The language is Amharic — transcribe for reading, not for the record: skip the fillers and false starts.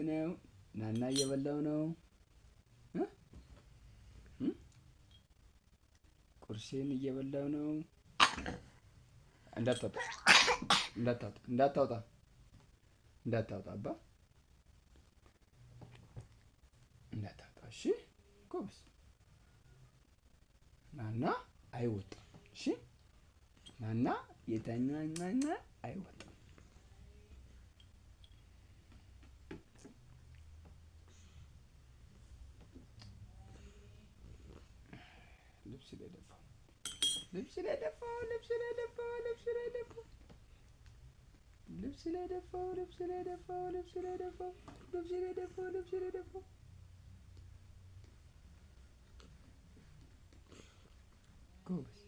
ነው ናና እየበላው ነው ቁርሴን እየበላው ነው። እንዳታወጣ አባ እንዳታወጣ። እሺ ጎበዝ ናና አይወጣም። እሺ ናና የተኛ አይወጣም። ልብስ ላይ ደፋው። ጎበዝ